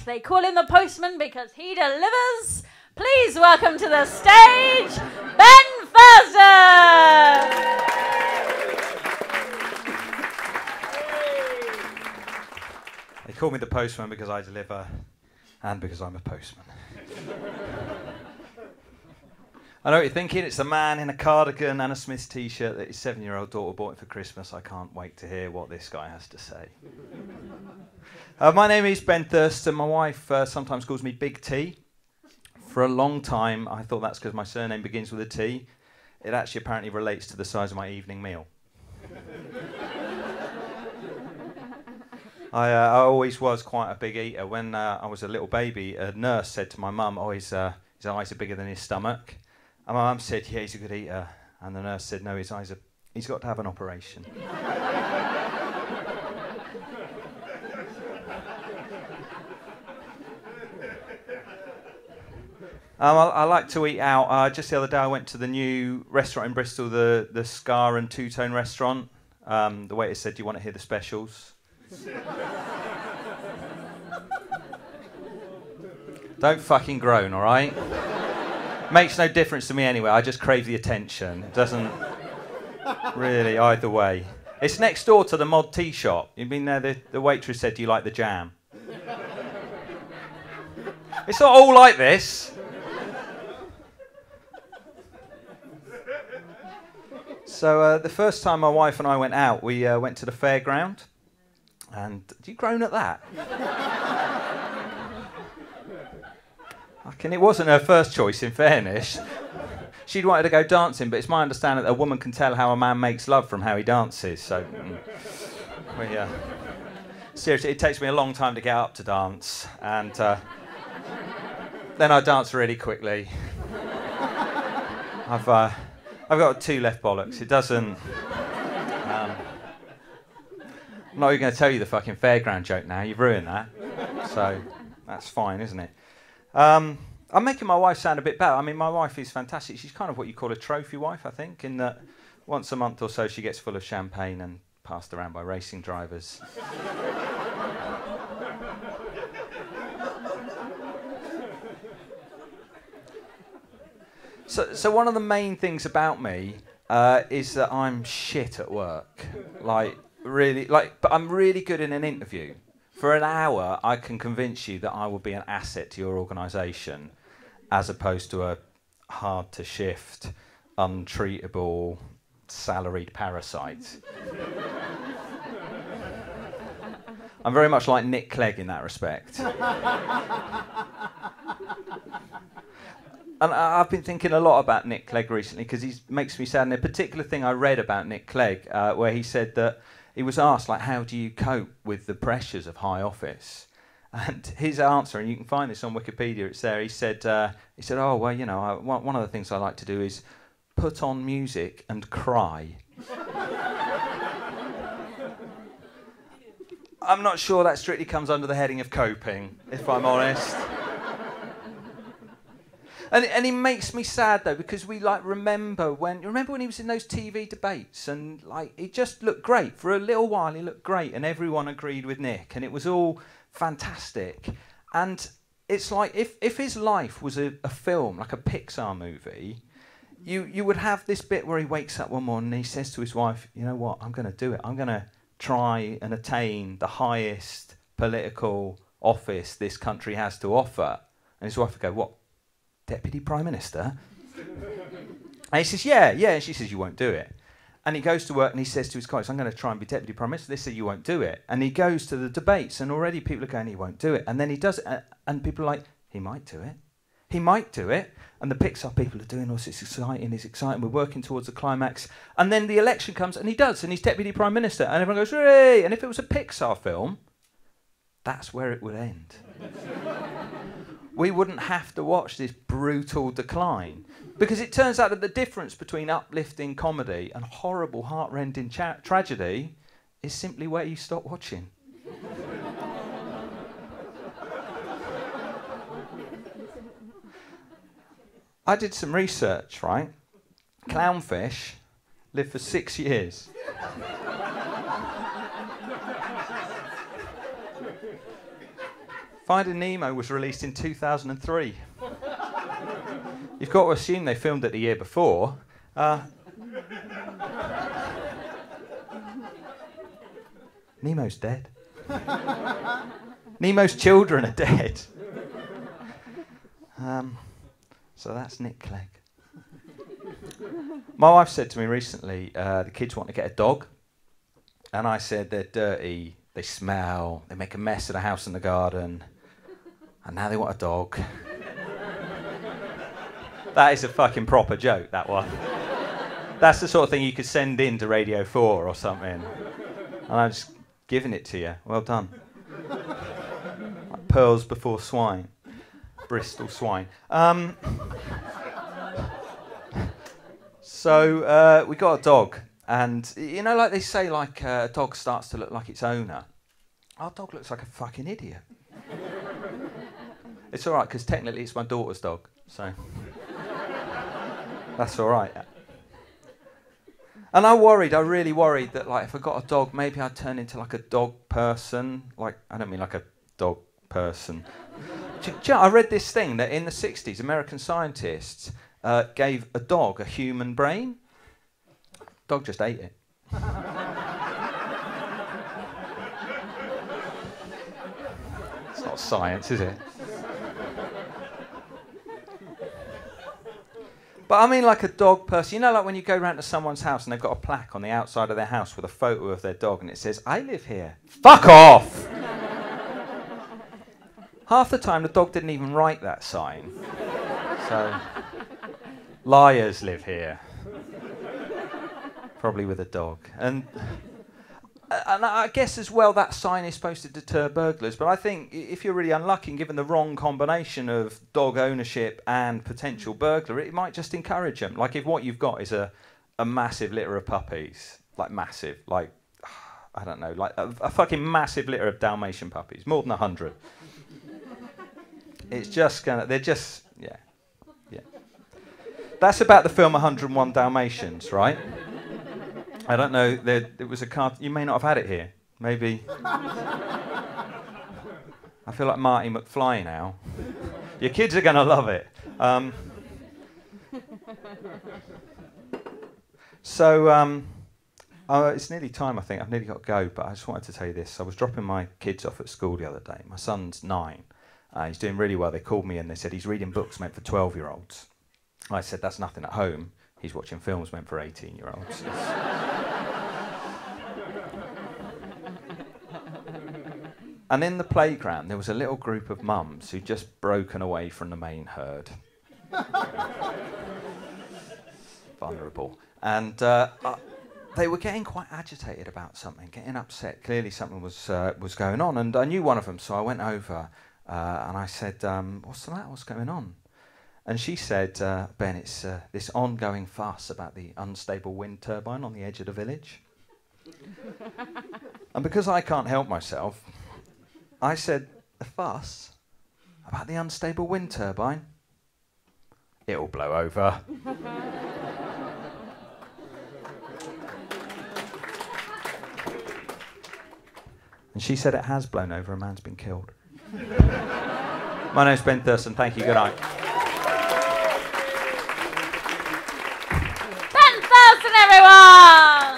They call him the postman because he delivers. Please welcome to the stage, Ben Thurston! They call me the postman because I deliver and because I'm a postman. I know what you're thinking. It's a man in a cardigan and a Smith's t-shirt that his 7-year-old daughter bought him for Christmas. I can't wait to hear what this guy has to say. My name is Ben Thurston. My wife sometimes calls me Big T. For a long time, I thought that's because my surname begins with a T. It actually apparently relates to the size of my evening meal. I always was quite a big eater. When I was a little baby, a nurse said to my mum, his eyes are bigger than his stomach. And my mum said, yeah, he's a good eater. And the nurse said, no, he's got to have an operation. I like to eat out. Just the other day I went to the new restaurant in Bristol, the Scar and Two-Tone restaurant. The waiter said, do you want to hear the specials? Don't fucking groan, all right? Makes no difference to me anyway. I just crave the attention. It doesn't really either way. It's next door to the Mod Tea shop. You've been there, the waitress said, do you like the jam? It's not all like this. So the first time my wife and I went out, we went to the fairground. And do you groan at that? It wasn't her first choice, in fairness. She'd wanted to go dancing, but it's my understanding that a woman can tell how a man makes love from how he dances. So, seriously, it takes me a long time to get up to dance, and then I dance really quickly. I've got 2 left bollocks. It doesn't. I'm not even going to tell you the fucking fairground joke now. You've ruined that. So that's fine, isn't it? I'm making my wife sound a bit better. I mean, my wife is fantastic. She's kind of what you call a trophy wife, I think, in that once a month or so she gets full of champagne and passed around by racing drivers. So one of the main things about me is that I'm shit at work. But I'm really good in an interview. For an hour, I can convince you that I will be an asset to your organisation, as opposed to a hard-to-shift, untreatable, salaried parasite. I'm very much like Nick Clegg in that respect. And I've been thinking a lot about Nick Clegg recently because he makes me sad. And a particular thing I read about Nick Clegg, where he said that he was asked, like, how do you cope with the pressures of high office? And his answer, and you can find this on Wikipedia, it's there, he said, oh, well, you know, one of the things I like to do is put on music and cry. I'm not sure that strictly comes under the heading of coping, if I'm honest. And it makes me sad though, because we remember when he was in those TV debates, and he just looked great for a little while. He looked great, and everyone agreed with Nick, and it was all fantastic. And it's like if his life was a film, like a Pixar movie, you would have this bit where he wakes up one morning and he says to his wife, you know what, I'm going to do it. I'm going to try and attain the highest political office this country has to offer. And his wife would go, what? Deputy Prime Minister? And he says, yeah. And she says, you won't do it. And he goes to work and he says to his colleagues, I'm going to try and be Deputy Prime Minister. They say, you won't do it. And he goes to the debates, and already people are going, he won't do it. And then he does it, and people are like, he might do it. He might do it. And the Pixar people are doing all this, it's exciting, we're working towards the climax. And then the election comes, and he does, and he's Deputy Prime Minister. And everyone goes, hooray! And if it was a Pixar film, that's where it would end. We wouldn't have to watch this brutal decline. Because it turns out that the difference between uplifting comedy and horrible, heart-rending tragedy is simply where you stop watching. I did some research, right? Clownfish live for 6 years. Finding Nemo was released in 2003. You've got to assume they filmed it the year before. Nemo's dead. Nemo's children are dead. So that's Nick Clegg. My wife said to me recently, the kids want to get a dog. And I said, they're dirty, they smell, they make a mess of the house and the garden. And now they want a dog. That is a fucking proper joke, that one. That's the sort of thing you could send in to Radio 4 or something. And I'm just giving it to you. Well done. Like pearls before swine. Bristol swine. So we got a dog. And, you know, like they say, like a dog starts to look like its owner. Our dog looks like a fucking idiot. It's all right, because technically it's my daughter's dog. So that's all right. And I really worried that, like, if I got a dog, maybe I'd turn into, like, a dog person. Like, I don't mean like a dog person. I read this thing that in the 60s, American scientists gave a dog a human brain. Dog just ate it. It's not science, is it? But I mean like a dog person. You know, like when you go round to someone's house and they've got a plaque on the outside of their house with a photo of their dog and it says, I live here. Fuck off! Half the time the dog didn't even write that sign. So, liars live here. Probably with a dog. And I guess as well that sign is supposed to deter burglars, but I think if you're really unlucky and given the wrong combination of dog ownership and potential burglar, it might just encourage them. Like if what you've got is a massive litter of puppies, like massive, like, I don't know, like a fucking massive litter of Dalmatian puppies, more than 100. It's just gonna, they're just, yeah. That's about the film 101 Dalmatians, right? I don't know, it was a card, you may not have had it here, maybe. I feel like Marty McFly now. Your kids are going to love it. It's nearly time, I think, I've nearly got to go, but I just wanted to tell you this. I was dropping my kids off at school the other day. My son's 9, he's doing really well. They called me and they said he's reading books meant for 12-year-olds. I said, that's nothing at home. He's watching films meant for 18-year-olds. And in the playground, there was a little group of mums who'd just broken away from the main herd. Vulnerable. And they were getting quite agitated about something, getting upset. Clearly something was going on. And I knew one of them, so I went over and I said, what's the matter? What's going on? And she said, Ben, it's this ongoing fuss about the unstable wind turbine on the edge of the village. And because I can't help myself, I said, a fuss about the unstable wind turbine? It'll blow over. And she said it has blown over, a man's been killed. My name's Ben Thurston, thank you, good night. Ben Thurston, everyone!